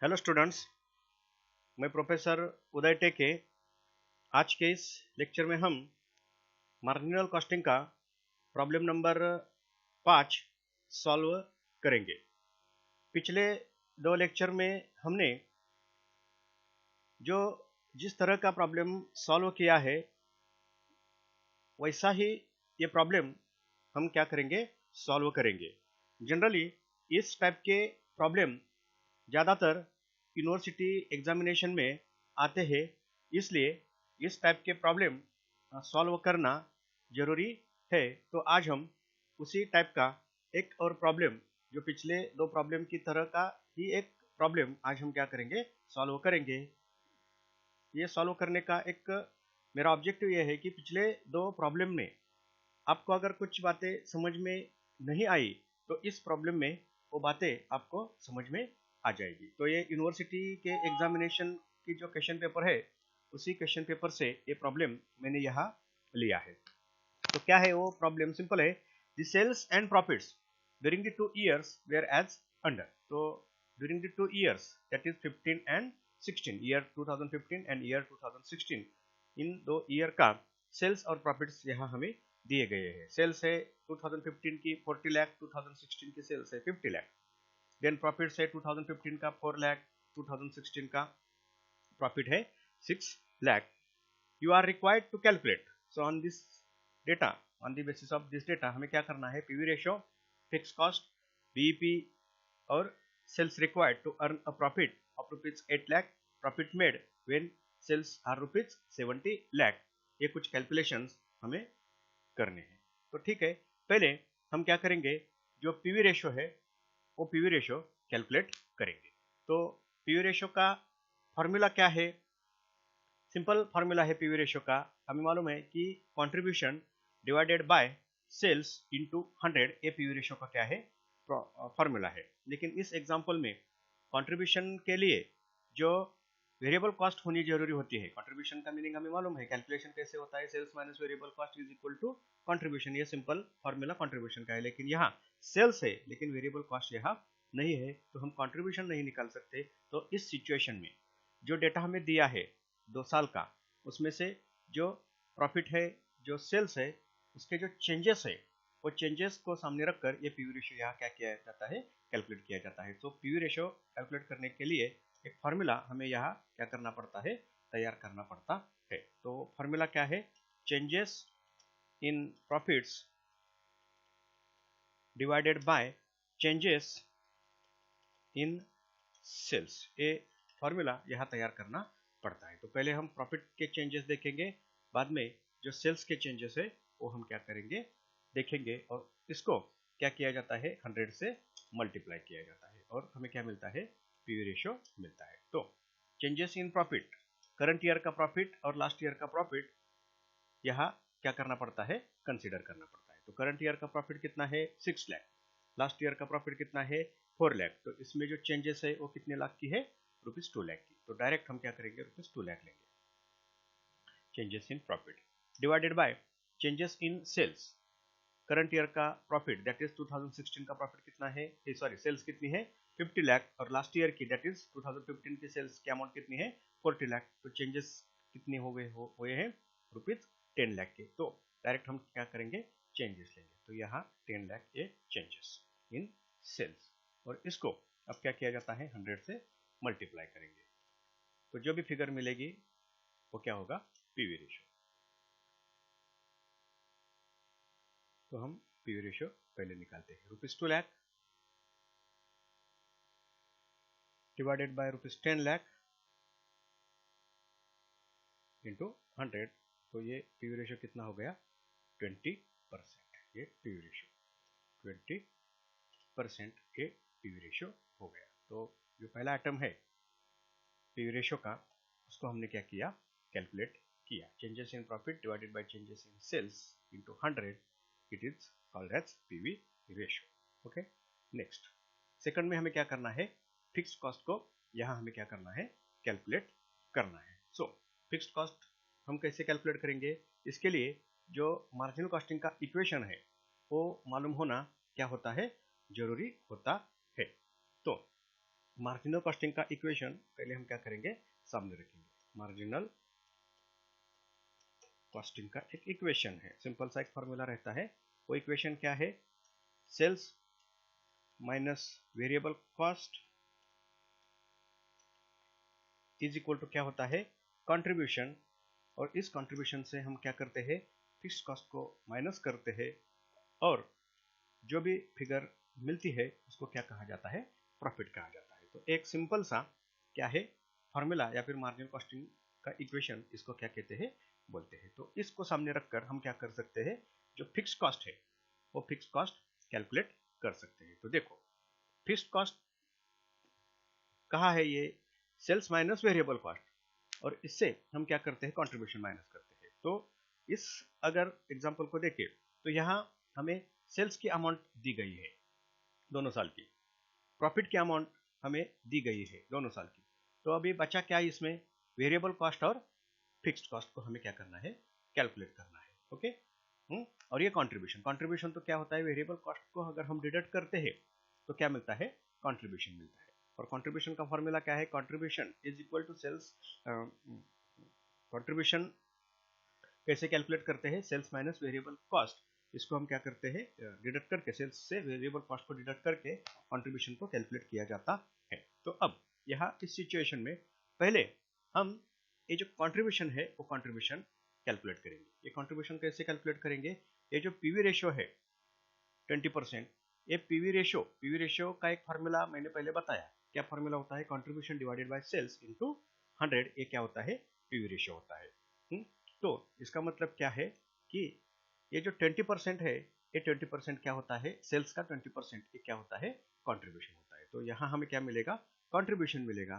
Hello students, मैं professor उदय टेके। आज के इस लेक्चर में हम मार्जिनल कॉस्टिंग का प्रॉब्लम नंबर 5 सॉल्व करेंगे। पिछले दो लेक्चर में हमने जो जिस तरह का प्रॉब्लम सॉल्व किया है वैसा ही ये प्रॉब्लम हम क्या करेंगे, सॉल्व करेंगे। जनरली इस टाइप के प्रॉब्लम ज़्यादातर यूनिवर्सिटी एग्जामिनेशन में आते हैं, इसलिए इस टाइप के प्रॉब्लम सॉल्व करना जरूरी है। तो आज हम उसी टाइप का एक और प्रॉब्लम, जो पिछले दो प्रॉब्लम की तरह का ही एक प्रॉब्लम आज हम क्या करेंगे, सॉल्व करेंगे। ये सॉल्व करने का एक मेरा ऑब्जेक्टिव ये है कि पिछले दो प्रॉब्लम में आपको अगर कुछ बातें समझ में नहीं आई तो इस प्रॉब्लम में वो बातें आपको समझ में आ जाएगी। तो ये यूनिवर्सिटी के एग्जामिनेशन की जो क्वेश्चन पेपर है उसी क्वेश्चन पेपर से ये प्रॉब्लम मैंने यहाँ लिया है। तो क्या है वो प्रॉब्लम, सिंपल है। The sales and profits during the 2 years were as under. तो during the 2 years, that is 15 and 16, year 2015 and year 2016, इन दो ईयर का सेल्स और प्रॉफिट्स यहाँ हमें दिए गए हैं। सेल्स है 2015 की 40 लाख, 2016 की सेल्स है 50 लाख। देन प्रॉफिट्स है 2015 का 4 लाख, 2016 का प्रॉफिट है 6 lakh. You are required to calculate. So on this data, on the basis of this data हमें क्या करना है, PV ratio, fix cost, BEP और sales required to earn a profit of rupees 8 lakh, profit made when sales are rupees 70 lakh. ये कुछ calculations हमें करने हैं। तो ठीक है, पहले हम क्या करेंगे, जो पीवी रेशो है वो पीवी रेशो कैलकुलेट करेंगे। तो पीवी रेशो का फॉर्मूला क्या है, सिंपल फॉर्मूला है पीवी रेशो का। हमें मालूम है कि contribution divided by sales into 100, ये पीवी रेशो का क्या है, फॉर्मूला है। लेकिन इस एग्जांपल में कंट्रीब्यूशन के लिए जो वेरिएबल कॉस्ट होनी जरूरी होती है, कंट्रीब्यूशन का मीनिंग हमें मालूम है, कैलकुलेशन कैसे होता है, sales minus variable cost is equal to contribution. ये सिंपल फॉर्मूला कंट्रीब्यूशन का है। लेकिन यहाँ सेल्स है लेकिन वेरिएबल कॉस्ट यहाँ नहीं है, तो हम कंट्रीब्यूशन नहीं निकाल सकते। तो इस सिचुएशन में जो डेटा हमें दिया है 2 साल का, उसमें से जो प्रॉफिट है, जो सेल्स है, उसके जो चेंजेस है, वो चेंजेस को सामने रखकर ये पीवी रेशियो यहाँ क्या किया जाता है, कैलकुलेट किया जाता है। तो पीवी रेशियो कैलकुलेट करने के लिए एक फार्मूला हमें यहाँ क्या करना पड़ता है, तैयार करना पड़ता है। तो फार्मूला क्या है, changes in profits divided by changes in sales, ये फॉर्मूला यहाँ तैयार करना पड़ता है। तो पहले हम प्रॉफिट के चेंजेस देखेंगे, बाद में जो सेल्स के चेंजेस है वो हम क्या करेंगे, देखेंगे। और इसको क्या किया जाता है, 100 से मल्टीप्लाई किया जाता है और हमें क्या मिलता है, पीवी रेशियो मिलता है। तो changes in profit, current year का प्रॉफिट और लास्ट ईयर का प्रॉफिट यहाँ क्या करना पड़ता है, कंसीडर करना पड़ता है। तो करंट ईयर का प्रॉफिट कितना है, 6 लाख। लास्ट ईयर का प्रॉफिट कितना है, 4 लाख। तो इसमें जो चेंजेस है वो कितने लाख की है, रुपीज 2 लाख की। तो डायरेक्ट हम क्या करेंगे, रुपीज 2 लाख लेंगे। Changes in profit divided by changes in sales, current year का प्रॉफिट दैट इज 2016 का प्रॉफिट कितना है, सॉरी सेल्स कितनी है, 50 लाख, और लास्ट ईयर की दैट इज 2015 की सेल्स की अमाउंट कितनी है, 40 लाख। तो चेंजेस कितने हुए हैं, रुपीज 10 लाख के। तो डायरेक्ट हम क्या करेंगे, चेंजेस लेंगे। तो यहाँ 10 लाख ये चेंजेस इन सेल्स, और इसको अब क्या किया जाता है, 100 से मल्टीप्लाई करेंगे। तो जो भी फिगर मिलेगी वो क्या होगा, पीवी रेशियो। तो हम पीवी रेशियो पहले निकालते हैं, rupees 2 lakh divided by rupees 10 lakh into 100। तो ये पीवी रेशियो कितना हो गया, 20%। ये पीवी रेशियो 20% के पीवी रेशियो हो गया। तो जो पहला आइटम है पीवी रेशियो का, उसको हमने क्या किया, कैलकुलेट किया। Changes in profit divided by changes in sales into 100, it is called as PV ratio. Okay, next second में हमें क्या करना है, फिक्स कॉस्ट को यहाँ हमें क्या करना है, कैलकुलेट करना है। सो फिक्स्ड कॉस्ट हम कैसे कैलकुलेट करेंगे, इसके लिए जो मार्जिनल कॉस्टिंग का इक्वेशन है वो मालूम होना क्या होता है, जरूरी होता है। तो मार्जिनल कॉस्टिंग का इक्वेशन पहले हम क्या करेंगे, सामने रखेंगे। मार्जिनल कॉस्टिंग का एक इक्वेशन है, सिंपल सा एक फॉर्मूला रहता है। वो इक्वेशन क्या है, sales minus variable cost is equal to क्या होता है, कंट्रीब्यूशन। और इस कंट्रीब्यूशन से हम क्या करते हैं, फिक्स कॉस्ट को माइनस करते हैं, और जो भी फिगर मिलती है उसको क्या कहा जाता है, प्रॉफिट कहा जाता है। तो एक सिंपल सा क्या है फॉर्मूला या फिर मार्जिनल कॉस्टिंग का इक्वेशन, इसको क्या कहते हैं, बोलते हैं। तो इसको सामने रखकर हम क्या कर सकते हैं, जो फिक्स कॉस्ट है वो फिक्स कॉस्ट कैलकुलेट कर सकते हैं। तो देखो फिक्स कॉस्ट कहा है, ये सेल्स माइनस वेरिएबल कॉस्ट, और इससे हम क्या करते हैं, कंट्रीब्यूशन माइनस करते हैं। तो इस अगर एग्जांपल को देखें तो यहाँ हमें सेल्स की अमाउंट दी गई है दोनों साल की, प्रॉफिट की अमाउंट हमें दी गई है दोनों साल की। तो अभी बचा क्या है, इसमें वेरिएबल कॉस्ट और फिक्स्ड कॉस्ट को हमें क्या करना है, कैलकुलेट करना है। ओके। और ये कंट्रीब्यूशन, कंट्रीब्यूशन तो क्या होता है, वेरिएबल कॉस्ट को अगर हम डिडक्ट करते हैं तो क्या मिलता है, कंट्रीब्यूशन मिलता है। और कंट्रीब्यूशन का फॉर्मूला क्या है, contribution is equal to sales, contribution कैसे कैलकुलेट करते हैं, सेल्स माइनस वेरिएबल कॉस्ट, इसको हम क्या करते हैं, डिडक्ट करके सेल्स से वेरिएबल कॉस्ट को डिडक्ट करके कंट्रीब्यूशन को कैलकुलेट किया जाता है। तो अब यहाँ इस सिचुएशन में पहले हम ये जो कंट्रीब्यूशन है वो कंट्रीब्यूशन कैलकुलेट करेंगे। ये कंट्रीब्यूशन कैसे कैलकुलेट करेंगे, ये जो पीवी रेशियो है 20%, ये पीवी रेशियो का एक फार्मूला मैंने पहले बताया। क्या फार्मूला होता है, contribution divided by sales into 100, ये क्या होता है, पीवी रेशियो होता है। तो इसका मतलब क्या है कि ये जो 20% है, ये 20% क्या होता है, सेल्स का 20% ये क्या होता है, कंट्रीब्यूशन होता है। तो यहाँ हमें क्या मिलेगा, कंट्रीब्यूशन मिलेगा।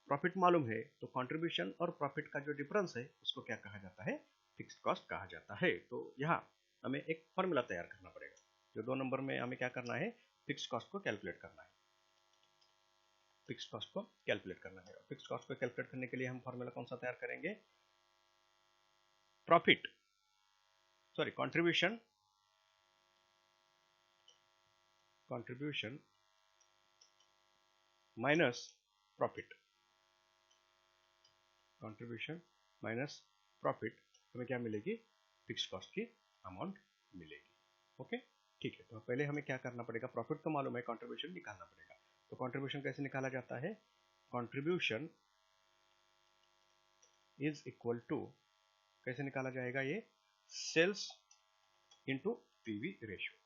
प्रॉफिट मालूम है तो कंट्रीब्यूशन और प्रॉफिट का जो डिफरेंस है उसको क्या कहा जाता है, फिक्स्ड कॉस्ट कहा जाता है। तो यहाँ हमें एक फॉर्मूला तैयार करना पड़ेगा। जो 2 नंबर में हमें क्या करना है, फिक्स्ड कॉस्ट को कैलकुलेट करना है, फिक्स्ड कॉस्ट को कैलकुलेट करना है। और फिक्स्ड कॉस्ट को कैलकुलेट करने के लिए हम फॉर्मूला कौन सा तैयार करेंगे, profit sorry contribution, contribution minus profit, contribution minus profit, हमें क्या मिलेगी, फिक्स्ड कॉस्ट की अमाउंट मिलेगी। ओके ठीक है। तो पहले हमें क्या करना पड़ेगा, प्रॉफिट तो मालूम है, कंट्रीब्यूशन निकालना पड़ेगा। तो कंट्रीब्यूशन कैसे निकाला जाता है, कंट्रीब्यूशन इज इक्वल टू, कैसे निकाला जाएगा ये, sales into PV ratio,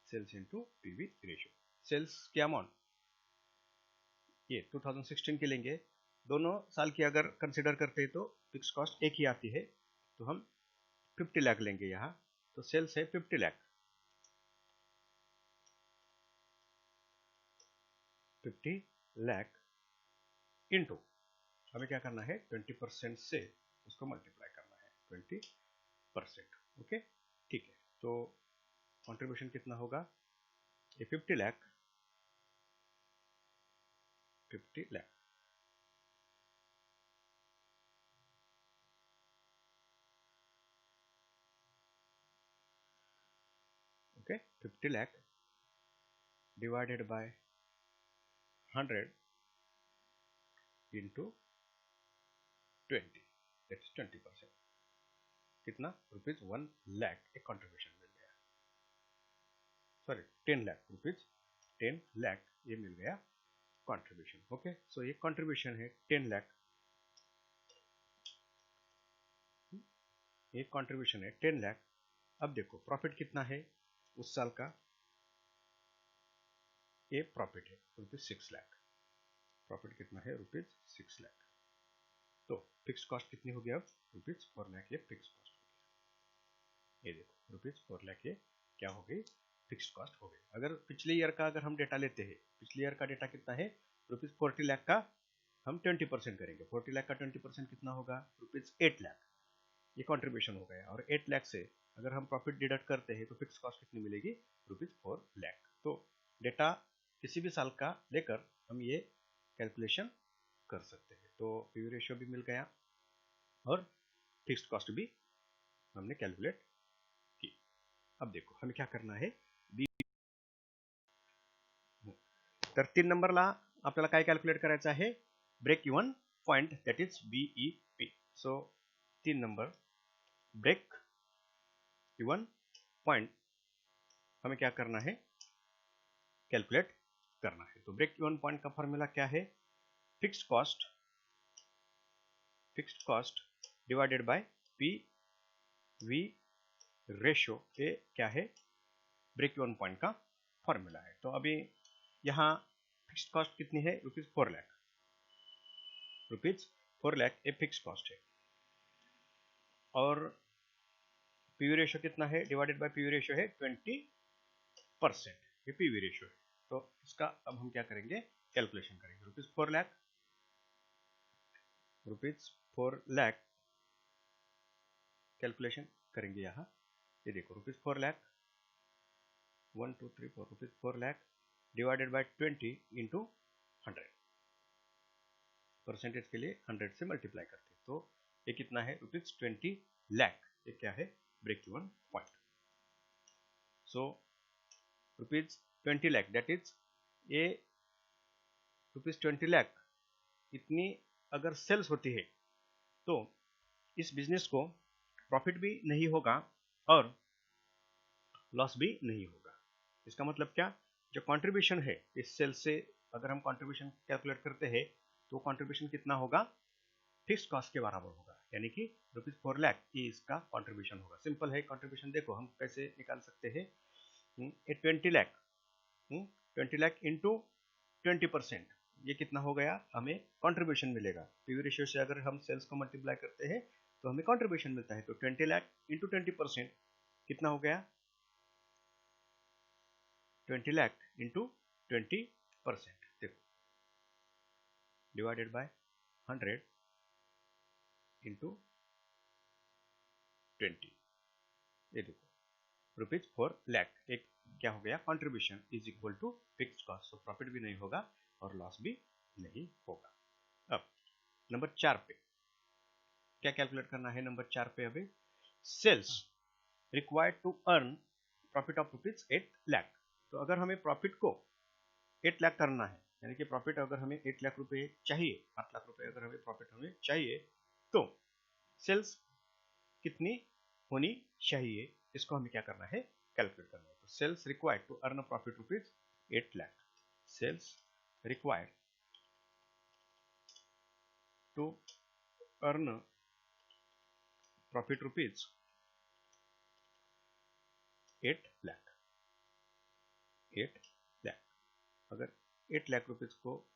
sales into PV ratio. Sales की अमाउंट ये 2016 की लेंगे, दोनों साल की अगर कंसिडर करते हैं तो फिक्स कॉस्ट एक ही आती है, तो हम 50 लाख लेंगे यहाँ। तो सेल्स है 50 लाख, 50 लाख इंटू हमें क्या करना है, 20% से उसको मल्टीप्लाई करना है, 20%। ओके ठीक है। तो कंट्रीब्यूशन कितना होगा, ये 50 lakh, 50 lakh, okay 50 lakh divided by 100 into 20, that is 20%, कितना, रुपीज 1 लाख एक कंट्रीब्यूशन मिल गया, सॉरी 10 लाख रुपीज, 10 लाख ये मिल गया कंट्रीब्यूशन। ओके सो ये कंट्रीब्यूशन है 10 लाख, ये कंट्रीब्यूशन है 10 लाख। अब देखो प्रॉफिट कितना है उस साल का, ये प्रॉफिट है रुपीज 6 लाख, प्रॉफिट कितना है, रुपीज 6 लाख। तो फिक्स कॉस्ट कितनी होगी अब, रुपीज 4 लाख ये फिक्स कॉस्ट हो गया। ये देखो रुपीज 4 लाख ये क्या हो गई, फिक्स कॉस्ट हो गई। अगर पिछले ईयर का अगर हम डेटा लेते हैं, पिछले ईयर का डेटा कितना है, रुपीज 40 लाख का हम 20% करेंगे, 40 लाख का 20% कितना होगा, रुपीज 8 लाख, ये कंट्रीब्यूशन हो गया। और 8 लाख से अगर हम प्रॉफिट डिडक्ट करते हैं तो फिक्स कॉस्ट कितनी मिलेगी, रुपीज 4 लाख। तो डेटा किसी भी साल का लेकर हम ये कैलकुलेशन कर सकते हैं। तो पीवी रेशियो भी मिल गया और फिक्स्ड कॉस्ट भी हमने कैलकुलेट की। अब देखो हमें क्या करना है, तर 3 नंबरला आपल्याला काय कॅल्क्युलेट करायचं आहे, break even point, that is BEP. So 3 number break even point हमें क्या करना है, कैलकुलेट करना है. तो ब्रेक इवन पॉइंट का फॉर्मूला क्या है, fixed cost divided by PV ratio, ये क्या है, ब्रेक इवन पॉइंट का फॉर्मूला है. तो अभी यहाँ फिक्स्ड कॉस्ट कितनी है, ₹4 लाख. ₹4 लाख ये फिक्स्ड कॉस्ट है. और पीवी रेशियो कितना है, डिवाइडेड बाय पीवी रेशियो है 20%, ये पीवी रेशियो है. तो इसका अब हम क्या करेंगे, कैलकुलेशन करेंगे. ₹4 लाख कैलकुलेशन करेंगे यहाँ. ये देखो ₹4 lakh 1 2 3 4 ₹4 lakh divided by 20 into 100, percentage के लिए 100 से मल्टीप्लाई करते हैं. तो ये कितना है, ₹20 लाख. ये क्या है, break even point. So ₹20 lakh, that is ये ₹20 लाख इतनी अगर सेल्स होती है तो इस बिजनेस को प्रॉफिट भी नहीं होगा और लॉस भी नहीं होगा. इसका मतलब क्या, जो कंट्रीब्यूशन है इस सेल्स से, अगर हम कंट्रीब्यूशन कैलकुलेट करते हैं तो कंट्रीब्यूशन कितना होगा, फिक्स कॉस्ट के बराबर होगा. यानी कि ₹4 लाख ये इसका कंट्रीब्यूशन होगा. सिंपल है कंट्रीब्यूशन, देखो हम कैसे निकाल सकते हैं. ये 20 लाख इंटू 20%, ये कितना हो गया, हमें कंट्रीब्यूशन मिलेगा. पीवी रेशियो से अगर हम सेल्स को मल्टीप्लाई करते हैं तो हमें कंट्रीब्यूशन मिलता है. तो 20 लाख इंटू 20% कितना हो गया, 20 लाख इंटू 20%, देखो डिवाइडेड बाय 100 इंटू 20, ये देखो ₹4 लाख एक क्या हो गया, contribution is equal to fixed cost. So profit भी नहीं होगा और लॉस भी नहीं होगा. अब नंबर 4 पे क्या कैलकुलेट करना है, नंबर 4 पे अभी sales required to earn profit of ₹8 lakh. तो अगर हमें प्रॉफिट को 8 लाख करना है, यानी कि प्रॉफिट अगर हमें 8 लाख रुपए चाहिए, 8 लाख रुपए अगर हमें प्रॉफिट हमें चाहिए, तो सेल्स कितनी होनी चाहिए, इसको हमें क्या करना है, कैलकुलेट करना है. तो sales required to earn profit ₹8 lakh, sales required to earn profit ₹8 lakh. 8 lakh, अगर 8 लाख रुपीज को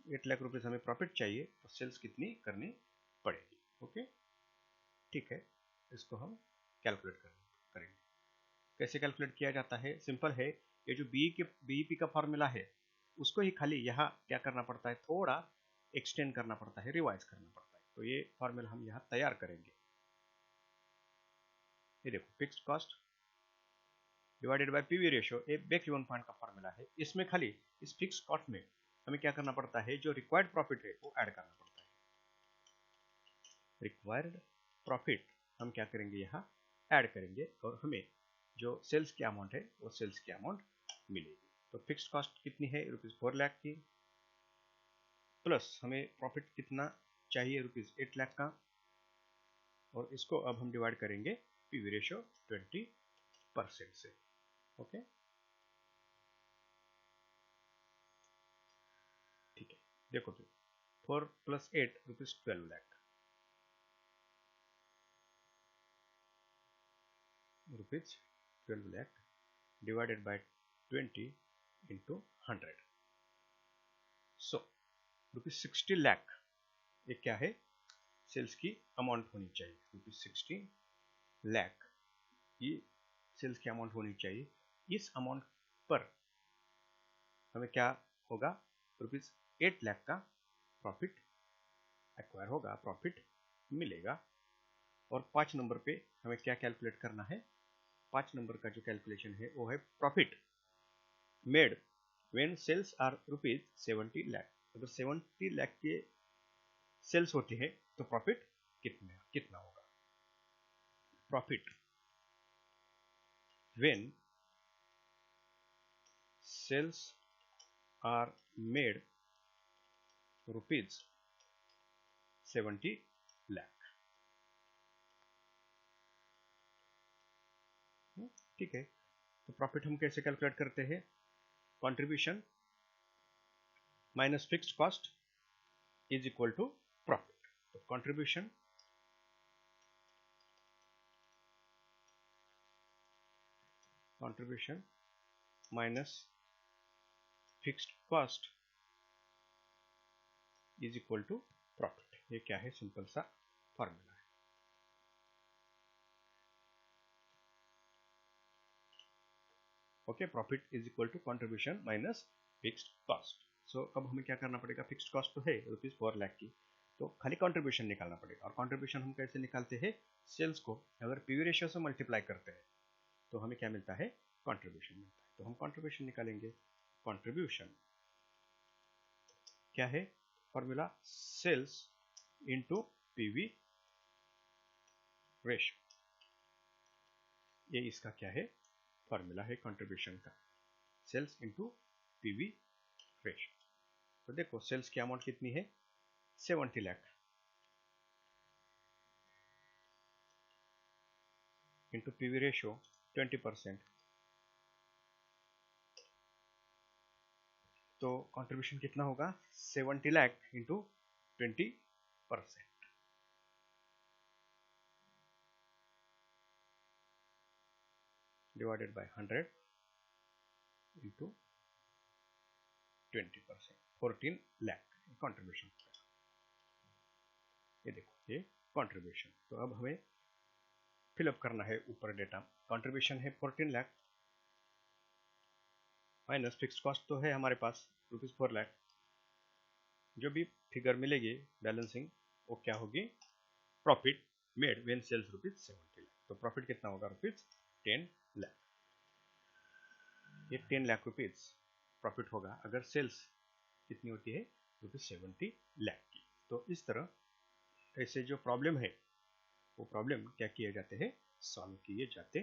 8 लाख रुपीज हमें प्रॉफिट चाहिए तो सेल्स कितनी करनी पड़ेगी. ओके, ठीक है, इसको हम कैलकुलेट करेंगे. कैसे कैलकुलेट किया जाता है, सिंपल है. ये जो बीईपी का फॉर्मूला है उसको ही खाली यहाँ क्या करना पड़ता है, थोड़ा एक्सटेंड करना पड़ता है, रिवाइज करना पड़ता है. तो ये फॉर्मूला हम यहाँ तैयार करेंगे. ये देखो fixed cost divided bye PV ratio, ये ब्रेक इवन पॉइंट का फॉर्मूला है. इसमें खाली इस फिक्स्ड कॉस्ट में हमें क्या करना पड़ता है, जो रिक्वायर्ड प्रॉफिट है वो ऐड करना पड़ता है. रिक्वायर्ड प्रॉफिट हम क्या करेंगे, यहाँ ऐड करेंगे और हमें जो सेल्स की अमाउंट है वो सेल्स की अमाउंट मिलेगी. तो फिक्स्ड कॉस्ट कितनी है, ₹4 लाख की, प्लस हमें प्रॉफिट कितना चाहिए, ₹8 लाख का, और इसको अब हम डिवाइड करेंगे पीवी रेशियो 20% से. ओके, ठीक है, देखो फिर 4 + 8 ₹12 lakh, ₹12 lakh divided by 20 into 100. सो ₹60 लाख ये क्या है, सेल्स की अमाउंट होनी चाहिए. ₹60 लाख ये सेल्स की अमाउंट होनी चाहिए. इस अमाउंट पर हमें क्या होगा, ₹8 लाख का प्रॉफिट एक्वायर होगा, प्रॉफिट मिलेगा. और 5 नंबर पे हमें क्या कैलकुलेट करना है, 5 नंबर का जो कैलकुलेशन है वो है profit made when sales are ₹70 lakh. अगर 70 लाख के सेल्स होती है तो प्रॉफिट कितना होगा, profit when sales are made ₹70 lakh. ठीक है, तो प्रॉफिट हम कैसे कैलकुलेट करते हैं? Contribution minus fixed cost is equal to profit. तो contribution minus fixed cost is equal to profit. ये क्या है? सिंपल सा फॉर्मूला है। Okay, profit is equal to contribution minus fixed cost. So अब हमें क्या करना पड़ेगा? फिक्स्ड कॉस्ट तो है ₹4 लाख की, तो खाली कंट्रीब्यूशन निकालना पड़ेगा। और कंट्रीब्यूशन हम कैसे निकालते हैं? सेल्स को अगर पीवी रेशियो से मल्टीप्लाई करते हैं तो हमें क्या मिलता है? कंट्रीब्यूशन मिलता है। तो हम कंट्रीब्यूशन निकालेंगे। कंट्रीब्यूशन क्या है? Formula sales into PV ratio. ये इसका क्या है? फॉर्मूला है कंट्रीब्यूशन का, सेल्स इंटू पीवी रेशियो। तो देखो सेल्स की अमाउंट कितनी है? 70 लाख इंटू पीवी रेशियो 20%, तो कंट्रीब्यूशन कितना होगा? 70 lakh into 20% divided by 100 into 20%, 14 lakh contribution. ये देखो ये कंट्रीब्यूशन। तो अब हमें फिलअप करना है ऊपर डेटा। कंट्रीब्यूशन है 14 लाख माइनस फिक्स्ड कॉस्ट तो है हमारे पास ₹4 लाख। जो भी फिगर मिलेगी बैलेंसिंग वो क्या होगी? Profit made when sales ₹70 lakh. तो प्रॉफिट कितना होगा? ₹10 लाख। ये 10 लाख रुपीज प्रॉफिट होगा अगर सेल्स कितनी होती है? ₹70 लाख की। तो इस तरह ऐसे जो प्रॉब्लम है वो प्रॉब्लम क्या किए जाते हैं? सॉल्व किए जाते